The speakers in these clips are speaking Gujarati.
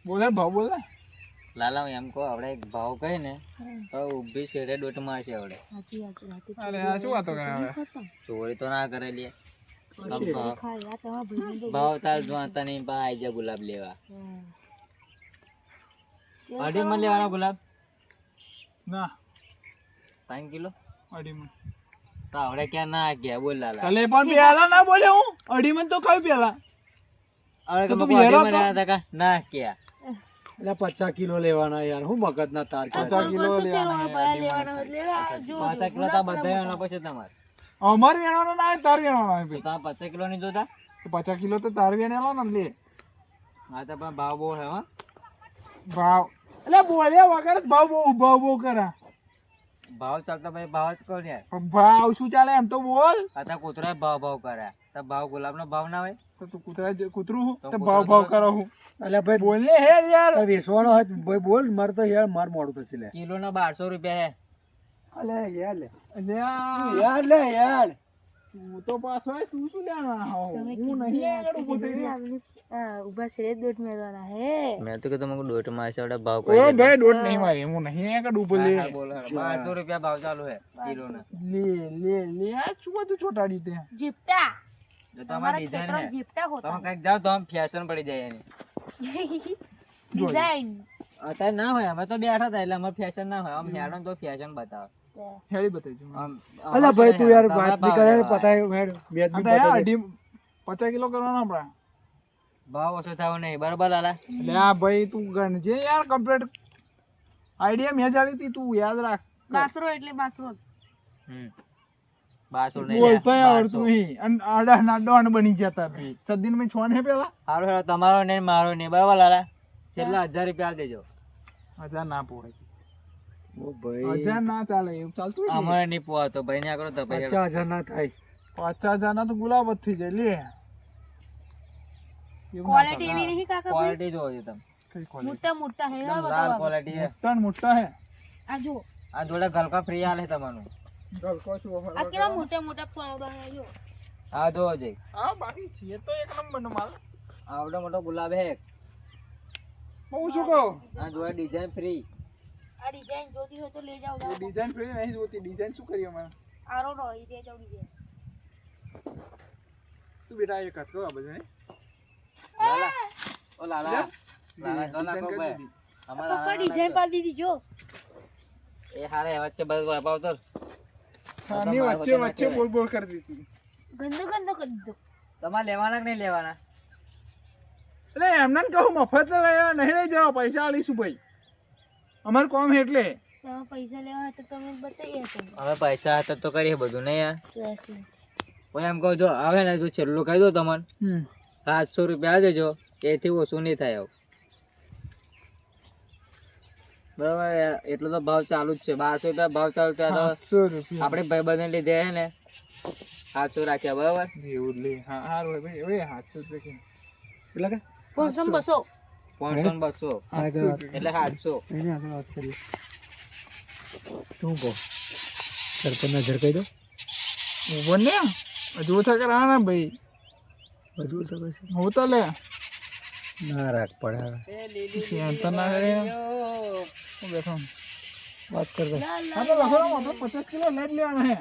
બોલે ભાવ બોલે લાલા એમ કહો આપણે એક ભાવ કહે ને તો ઊભી શેરે દોટ મારશે આપણે. અરે આ શું વાતો કરે હવે ચોરી તો ના કરે લે. ભાવ તાર જોતા નહીં પા આઈ જા ગુલાબ લેવા. અઢી મણ લેવાના ગુલાબ ના 5 કિલો અઢી મણ તો આપણે ક્યાં ના ગયા બોલ લાલા. તલે પણ પેલા ના બોલે હું અઢી મણ તો ખાવ પેલા હવે તો તું અઢી બિહારો મણ તો? લેવાના કા ના ક્યાં એટલે 50 કિલો લેવાના યાર, હું મગજ ના તાર 50 કિલો લેવાના 5 કિલો તો બધા એના પછી તમારે અમાર વેણવાનો ના આવે તાર વેણવાનો આવે તો તમે 50 કિલો ની જોતા. તો 50 કિલો તો તાર વેણેલો ને લે હા તો પણ ભાવ બહુ હે હો. ભાવ એટલે બોલ્યા વગર જ ભાવ બહુ કરા ભાવ ચાલતો ભાઈ ભાવ જ કહો યાર. પણ ભાવ શું ચાલે એમ તો બોલ આ કૂતરા ભાવ કર્યા તો ભાવ ગુલાબ નો ભાવ ના હોય તો તું કૂતરું હું તો તો કૂતરો ભાવ તો કરો હું એટલે ભાઈ બોલ ને હે યાર વેચવાનો હોય તો ભાઈ બોલ, મારે તો યાર માર મોડું થશે લે. કિલો ના 1200 રૂપિયા હે. અલે યાર લે અલ્યા યાર લે યાર, તું તો પાછો આય, તું શું લેવાના હો હું નહીં આગળ ઊભો થઈ ગયો ઉભા છે દોઢ મેળવાના હે. મેં તો કીધું મને દોઢ માં છે ભાવ ઓ ભાઈ દોઢ નહીં મારી હું નહીં આગળ ઊભો લે બોલ 1200 રૂપિયા ભાવ ચાલુ હે કિલો ના. લે આ શું બધું ચોટાડી તે જીપટા જો તમારી ડિઝાઇન હે જીપટા તમે હોતા કઈક જાવ તો આમ ફેશન પડી જાય એની. ડિઝાઇન અત્યારે ના હોય અમે તો બેઠા હતા એટલે અમારે ફેશન ના હોય આમ હેડો તો ફેશન બતાવે હેડી બતાવજો આમ અલે ભાઈ તું યાર વાત ની કરે પતાય મેડ બેજ આ બી તો યાર પતાય. અઢી 50 કિલો કરવાનો આપડા ભાવ ઓછો થાવ નહીં બરોબર લાલા. એટલે આ ભાઈ તું ગણજે યાર કમ્પ્લીટ આઈડિયા મેં જાળી હતી તું યાદ રાખ બાસરો એટલે બાસરો 1200 નહીં બોલતો આવડતું નહીં અને આડા ના ડોન બની જતા ભાઈ સદીન મેં છોન હે પેલા સારું હેડો તમારો નહીં મારો નહીં બરોબર લાલા. છેલ્લા 1000 રૂપિયા આલ દેજો. 1000 ના પોળે ઓ ભાઈ 1000 ના ચાલે એવું ચાલતું હોય ને? અમારે નહીં પોવાતો ભાઈ ને આગળ તો ભાઈ 50,000 ના થાય. 50,000 ના તો ગુલાબ જ થઈ જાય લે એવું ના ક્વોલિટી એવી નહીં કાકા ભાઈ ક્વોલિટી જોવો છો તમે ચાલે. કઈ quality? મોટા મોટા હે એકદમ લાલ ક્વોલિટી હે. મોટા ને મોટા હે આ જો આ જોડે ગલકા ફ્રી આલે તમારું. ગલકો શું offer આ કેવા મોટા મોટા ફળો હે જો આ જોવો છે હા બાકી છે તો એક નંબર નો માલ આવડો મોટો ગુલાબ હે. હું શું કહું આ જોડે ડિઝાઇન ફ્રી. આ ડિઝાઇન જોતી હોય તો લઈ જાઓ એ ડિઝાઇન ફ્રી નહીં જોતી ડિઝાઇન શું કરી અમારે આરો નો ઈ દે જાવ ડિઝાઇન તું બેટા એક હાથ કહો આ બધું લાલા ઓ લાલા લાલા તો ડિઝાઇન નાખો કરી ભાઈ. દીધી અમારા પપ્પા ડિઝાઇન પાડી દીધી જો એ હારે વચ્ચે બધું અપાવતો આની વચ્ચે વચ્ચે બોલ બોલ કરી દીધી ગંદો ગંદો કરી દીધો. તમારે લેવાના કે નહીં લેવાના? એટલે એમને કહું મફત લઈ નહીં લઈ જાઓ પૈસા આલીશું ભાઈ અમારું કામ છે એટલે તમે પૈસા લેવા હોય તો તમે બતાવી હતો હવે પૈસા હતા તો કરીએ બધું નહીં યાર. 84 કોઈ એમ કહું જો આવે ને જો છેલ્લું કહી દો તમને 700 રૂપિયા દેજો એથી ઓછું નહીં થાય આવું બરાબર. એટલો તો ભાવ ચાલુ જ છે 1200 રૂપિયા ભાવ ચાલુ છે. આ તો 700 રૂપિયા આપણે ભાઈબંધને લીધે હે ને 700 રાખ્યા બરાબર. એવું લે હા સારું હોય ભાઈ હવે 700 રૂપિયા એટલે કે 500 500 ને 200 આગળ વાત એટલે 700. એને આગળ વાત કરીએ. તું કહો સરપંચ નજર કહી દો ઉભો ને હજુ ઓછા કરાવવાના ભાઈ બધું તો કશે હું તો લે ના રાખ પડે હવે. ટેન્શન ના લે હું બેઠો વાત કર દો. હા તો લખો ને આપણે 50 કિલો લઈ જ લેવાના હે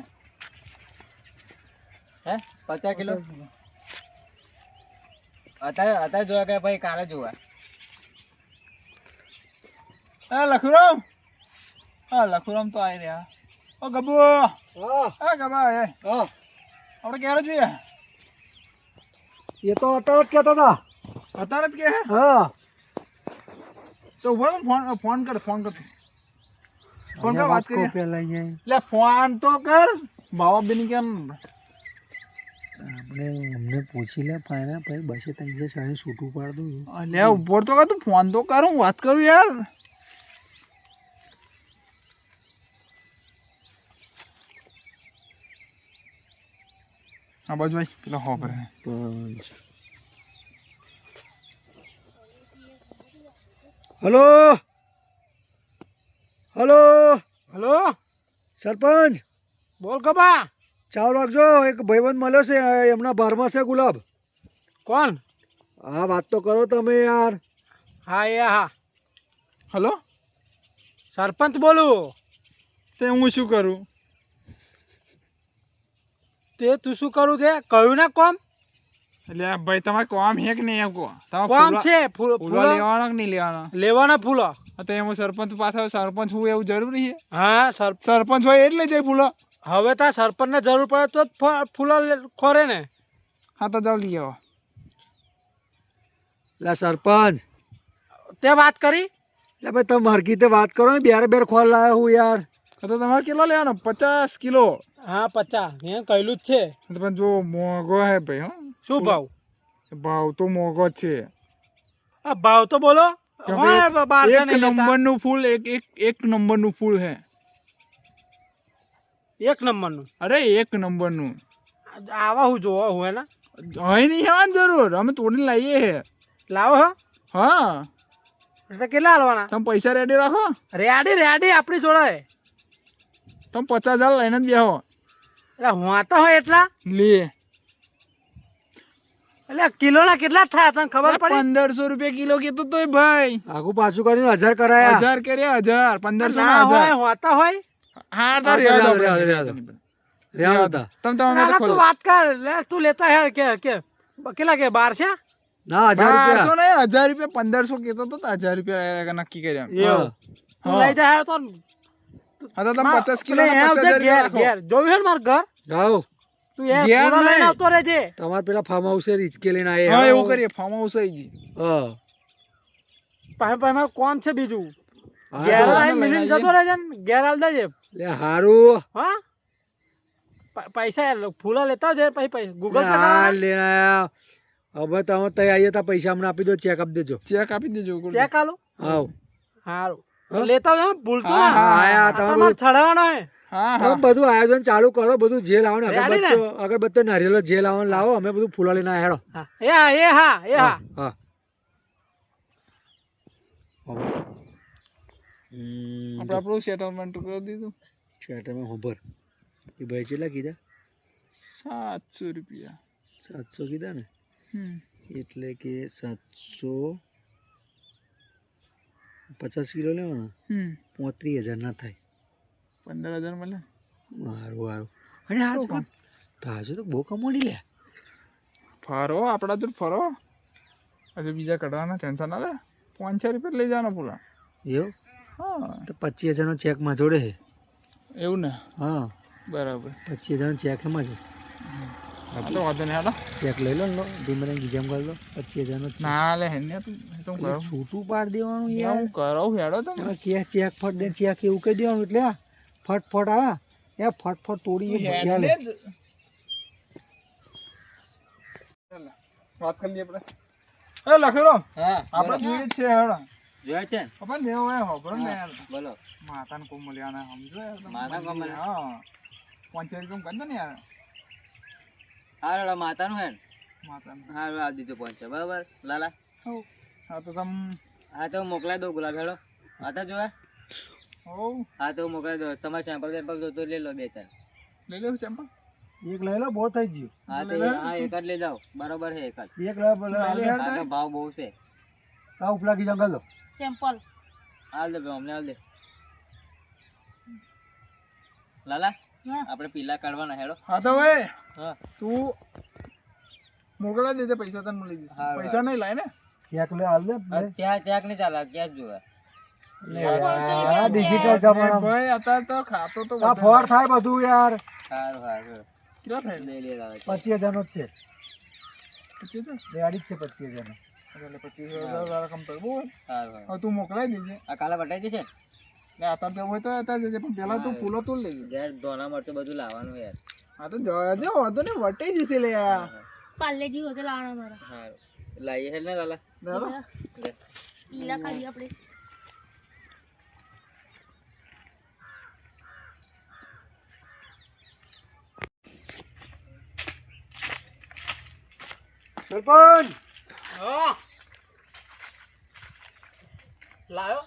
હે 50 કિલો અત્યારે જોયા કે ભાઈ કાલે જોવા. હા લખુરામ તો આવી રહ્યા ઓ ગબ્બુ હા ગબા એ આપણે ક્યારે જોઈએ એ તો અત્યારે જ કહેતા હતા. અત્યારે જ કે હે હા તો ઉભો રહો, ફોન કર વાત કરીએ પેલા અહીંયા એટલે ફોન તો કર બાબા બેની કેમ આપણે અમને પૂછી લે પાયના ભાઈ બસે 360 છૂટું પાડ દઉં. લે ઉપર તો કર તું ફોન તો કર હું વાત કરું યાર આ બાજુ ભાઈ પેલો હો પર હલો હલો હલો સરપંચ બોલ ગબા ચાવ રાખજો, એક ભાઈબંધ મળ્યો છે એમના બારમાં છે ગુલાબ. કોણ હા વાત તો કરો તમે યાર. હા એ હા હલો સરપંચ બોલું. તે હું શું કરું? તે તું શું કરું તે કહ્યું ને કોમ એટલે આ ભાઈ તમારે કોમ હે કે નહીં એમ કહો. તમે કોમ ફૂલો- છે ફૂલો ફૂલો લેવાનો કે નહીં લેવાનો? લેવાના ફૂલો. તો એમાં સરપંચ પાછળ સરપંચ હું એવું જરૂરી છે? હા સરપંચ હોય એટલે જાય ફૂલો. હવે તાર સરપંચને જરૂર પડે તો જ ફૂલો ખોરે ને. હા તો જાઓ લઈ આવો. એટલે સરપંચ તે વાત કરી એટલે ભાઈ તમે માર્કી તે વાત કરો ને બેર ખોલ લાવ્યો હું યાર. તો તમારે કેટલો લેવાનો? 50 કિલો. હા 50 એમ કહેલું જ છે. તો પણ જો મોંઘો હે ભાઈ. હો શું ભાવ? ભાવ તો મોંઘો જ છે. આ ભાવ તો બોલો. કેમ હા, કે બહાર છે એક નહીં લેતા. નંબરનું ફૂલ એક નંબરનું ફૂલ હે. એક નંબરનું. અરે એક નંબરનું. આવા હું જોવા હું એના અહીં નહીં આવવાની જરૂર, અમે તોડીને લાવીએ હે. લાવો હો હા એટલે કેટલા હાલવાના? તમે પૈસા રેડી રાખો. રેડી રેડી આપણી જોડે. તમે 50,000 લઈને જ બેહો. એટલે હોતા હોય એટલા લે એટલે કિલોના કેટલા થાય તને ખબર પડી? 1500 રૂપિયા કિલો કેતો તોય ભાઈ. આગું પાછું કરીને 1000 કરાયા. 1000 કર્યા 1000 1500 ના ના હોય 1000. હોતા હોય. હા તો હા, રેવા દો, રેવા દો, રેવા રેવા દો. દો. રહ્યા હતા તમે ના, ના, ખોલો. તું વાત કર લે તું લેતા યાર કે કેટલા કે 12 છે? ના 1000 1200 રૂપિયા. નહીં 1000 રૂપિયા 1500 કેતો તો 1000 રૂપિયા નક્કી કર્યા. એવું તું હા. લઈ જા તો હા તો તમે 50 કિલો પેલે ના એમ 50,000 છે ઘેર રાખો. ઘેર જોયું છે ને મારું ઘર જાઓ તું એ ઘેર પૂરો લઈને નહીં. આવતો રહેજે. તમારે પેલા ફાર્મ હાઉસ રીચકે લઈને હા આવ્યા. એવું કરીએ. ફાર્મ હાઉસ આવી જી. હા પાસે મારું કોમ છે બીજું. હા, ઘેર તો આવીને લઈને મિલીને આવજે. જતો રહેજે ને ઘેર આલ દેજે. લે હારું હા પૈસા ફૂલા લેતા આવજે પછી ગૂગલ પે હાર કરવાના. લઈને આયા. હવે તમે તઈ આવીએ તા પૈસા અમને આપી દો, ચેક આપી દેજો. ચેક આપી દેજો. ચેક આલો આવ સારું હા? લેતા આવજો હો, ભૂલતો હા, ના. હા, આયા, આ તો તમારું મારે છડાવવાનો હે. હા તમે હા બધું આયોજન ચાલુ કરો, બધું જે લાવો ને રેડી ને? અગરબત્તીઓ નારિયેલો જે લાવો ને લાવો, અમે બધું ફૂલા લઈને આયા હેડો. હા એ હા એ હા એ હા હા આપણે આપણું સેટલમેન્ટ કરી દીધું. શેટરમાં હોભર એ ભાઈ કેટલા કીધા? 700 રૂપિયા. 700 કીધા ને, હમ એટલે કે 750 કિલો લેવાના, 35,000 ના થાય. 15,000 મળે. સારું સારું. અને હાજુ તો હાજુ તો બહુ કમોડી લે. ફરો આપણા તો ફરો. હજુ બીજા કઢવાના ટેન્શન ના લે. 500 રૂપિયા લઈ જવાના પૂરા. એવું હા તો 25,000 નો ચેક માં જોડે છે. એવું ને. હા બરાબર. 25,000 નો ચેક એમાં છે. હા તો વાંધો નહીં હાલો. ચેક લઈ લો ને, ધીમે ગીજામ કરી લો. 25,000 નો ચેક. ના લે હેને તું કરો. છૂટું પાડી દેવાનું યાર. હું કરો હેડો તમે. હવે કે ચેક ફટ દે, ચેક એવું કહી દેવાનું એટલે આ ફટફટ આવે એ ફટફટ તોડી હેડને જ. ચાલો, વાત કરી લઈએ આપણે. એ લખેલો હા આપણે જોઈએ જ છે હેડો. જોયે છે ને? આપણે લેવો હોય હોભરો ને યાર. બોલો માતાને કોમલિયાને સમજો યાર તમે. માતા કોમલિયા? હા 500 રૂપિયા કરી દો ને યાર. હારું માતાનું હે ને? માતાને. હારું આ દીધું 500 બરાબર લાલા. હા તો તમે હા તો હું મોકલાઈ દઉં ગુલાબ હેડો. હા તો જોયા હોવ હા તો હું મોકલાઈ દઉં. તમારે સેમ્પલ વેમ્પલ જોતો લઈ લો 2-3. લઈ લેવું સેમ્પલ. એક લઈ લો, બહુ થઈ ગયું. હા તો હા એક જ લઈ જાઓ બરાબર છે એક જ. એક લઈ બોલે લઈ લે. હા તો ભાવ બહુ છે. આ ઉપલા ગીજામ કરી લો. સેમ્પલ હાલ દે ભાઈ, અમને હાલ દે લાલા. હા. આપણે પીલા કાઢવાના હેડો. હા તો ભાઈ હા તું મોકલાઈ દેજે પૈસા તને મળી જશે. હારું, પૈસા નહીં લાય ને. ચેક લે હાલ દે. ચેક નહીં ચાલે કેશ જોવે. આ ડિજિટલ જમાના ભાઈ અત્યારે તો ખાતો તો આ ફોડ થાય બધું યાર. સારું સારું કેટલા થાય? લઈ લે લાવે. 25,000 નો જ છે. 25,000? રેડી જ છે 25,000 નો. એટલે 25,000 તારા કમ તો બોલ. સારું સારું. હવે તું મોકલાઈ દેજે. આ કાલે વટાઈ જશે ને? એટલે અત્યારે જવું હોય તો અત્યારે જજે, પણ પેલા તું ફૂલો તોડ લેજે. ઘેર ધોના મરચું બધું લાવવાનું યાર. હા તો જજે, વાંધો નહીં, વટાઈ જશે લે યાર. પાર્લેજી હોતે લાવવાના મારા સારું લાવીએ હેડ ને લાલા. ચાલો. લે. પીલા કાઢી આપણે સરપંચ હા લાયો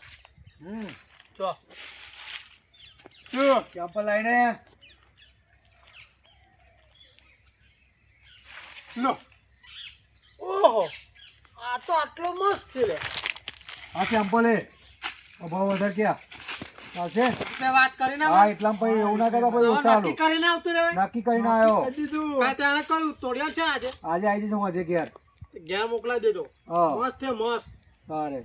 ચો શું? ચંપલ લઈને લો. ઓહો આ તો આટલો મસ્ત છે લે. આ સેમ્પલ એ ભાવ વધારે ક્યાં ચાલશે વાત કરીને હા એટલામાં પછી એવું ના કરતા પછી ઓછા આલો. કરીને આવતું રે નક્કી કરીને આવ્યો કાંઈ તેને કહ્યું તોડિયાલ છે ને આજે આજે આવી જઈશું આજે ઘેર ઘેર મોકલાવી દેજો હા મસ્ત છે મસ્ત સારે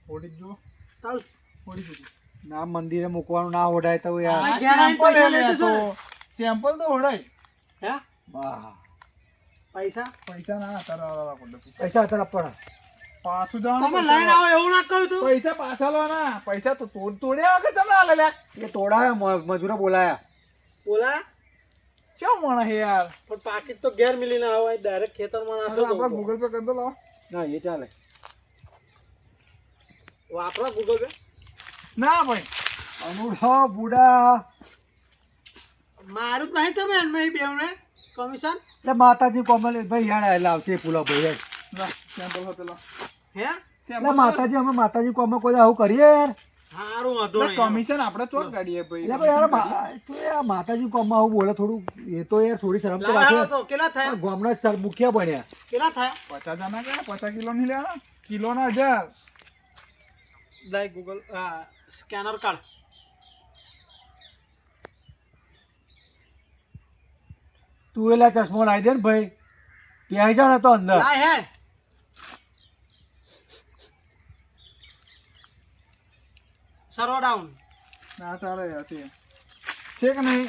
ઓડી જો તારું ઓડી જો ના મંદિરે મૂકવાનું ના ઓઢાય તો યાર આ ઘેર આવીને પૈસા લેજો છો ને? સેમ્પલ તો ઓડાય હે વાહ પૈસા પૈસા ના તારા પડે પૈસા અત્યારે આપવાના પાછું તમે જવાનું લઈને આવો એવું ના કહ્યું તું પૈસા પાછા લેવાના પૈસા તો તોડ્યા વગર તમે આલે લ્યા એ તોડાયા મજૂરો બોલાયા બોલા કેમ મોણા હે યાર પણ પાકીટ તો ઘેર મિલીને આવે ડાયરેક્ટ ખેતરમાં નાખો આપણે ગૂગલ પે કરી દો લાવો ના એ ચાલે વાપરો ગૂગલ પે ના ભાઈ અનુઢો બુડા મારું જ નહીં તમે એમાં બેવને કમિશન એટલે માતાજી કોમલ ભાઈ યાર એટલે આવશે ફૂલો ભાઈ યાર ના સેમ્પલ હોતે લો હે એટલે માતાજી અમે માતાજી કોમલ કોઈ આવું કરીએ યાર સારું વાંધો નહીં કમિશન આપણે ચોક ગાડીએ ભાઈ એટલે ભાઈ યાર તું યાર માતાજી કોમમાં આવું બોલે થોડું એ તો યાર થોડી શરમ તો લાવો રાખે તો કેટલા થાય ગામના સર મુખ્ય બન્યા કેટલા થાય 50 જણા કે 50 કિલો ની લેવાના કિલો ના 1000 લાઈ ગૂગલ સ્કેનર કાર્ડ તું એલા ચશ્મો લાવી દે ને ભાઈ પ્યાઈ જા ને તો અંદર લાય હે સર્વ ડાઉન ના ચાલે હશે છે કે નહીં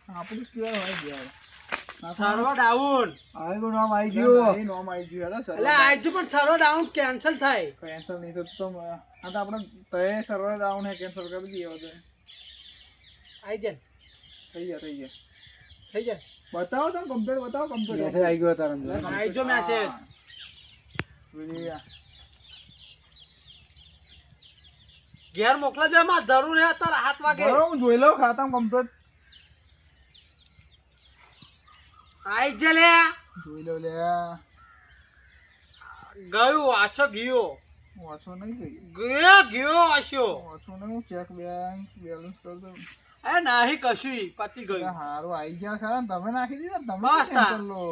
આપણું કેવા હોય યાર સર્વ ડાઉન આવ્યું નામ આવી ગયું એ નોમ આવી ગયું યાર એટલે આજુ પણ સર્વ ડાઉન કેન્સલ થાય કેન્સલ નહીં થતું તો આ તો આપણે તય સર્વર ડાઉન હે કેન્સલ કરી દઈએ હવે આઈ જાય થઈ જાય થઈ જાય બતાવો તો કમ્પ્લીટ બતાવો કમ્પ્લીટ મેસેજ આવી ગયો તારા અંદર આઈ જો મેસેજ ઘેર મોકલા દે માં જરૂર હે તાર 7 વાગે બરો હું જોઈ લઉં ખાતામાં કમ્પ્લીટ આઈ જ લે જોઈ લઉં લે ગયું આછો ગયો વાંચો નહીં ગઈ ગયો આછો વાંચો નહીં ચેક બેંક બેલેન્સ કરી દઉં એ નહીં કશું પતી ગયું હારું આવી ગયા ખરા ને તમે નાખી દીધા તમે બસ તા. cancel લો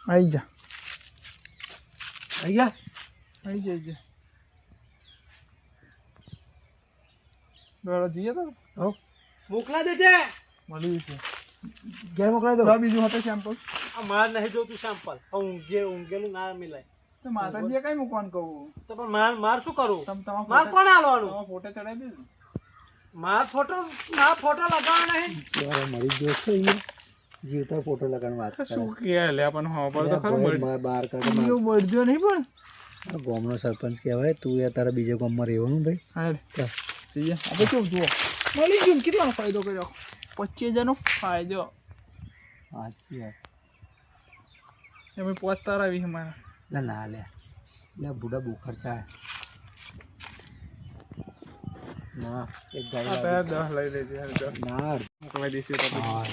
આવી જા આવી ગયા આવી જા બરાબર જઈએ તો હો મોકલા દેજે મળી છે ઘેર મોકલાવી દો બીજું હતું સેમ્પલ આ માર નહીં જોતું સેમ્પલ ઊંઘેલું ના મિલાય તો માતાજીએ કઈ મૂકવાનું કહું તો પણ માર શું કરું તમે માર કોણ આલવાનું ફોટો ચડાવી દેજો માર ફોટો લગાવવાનો નહીં યાર મરી ગયો છે એ જીવતા ફોટો લગાડવાની વાત કરે શું કે લે પણ હા પર તો ખરું બહાર કાઢે બીજો બળજો નહીં પણ ગામનો સરપંચ કહેવાય તું યાર તારા બીજા ગામમાં રહેવાનું ભાઈ હા ચાલ. જઈએ આપણે કેવું જુઓ મળી ગયું ને કેટલાનો ફાયદો કર્યો 25000 નો ફાયદો સાચી વાત એમ પોત તારાવી મારા ના ના લે બુડા બહુ ખર્ચા ના એક ગાડી આ 10 લઈ લેજે ના મોકલાઈ દઈશું તો હા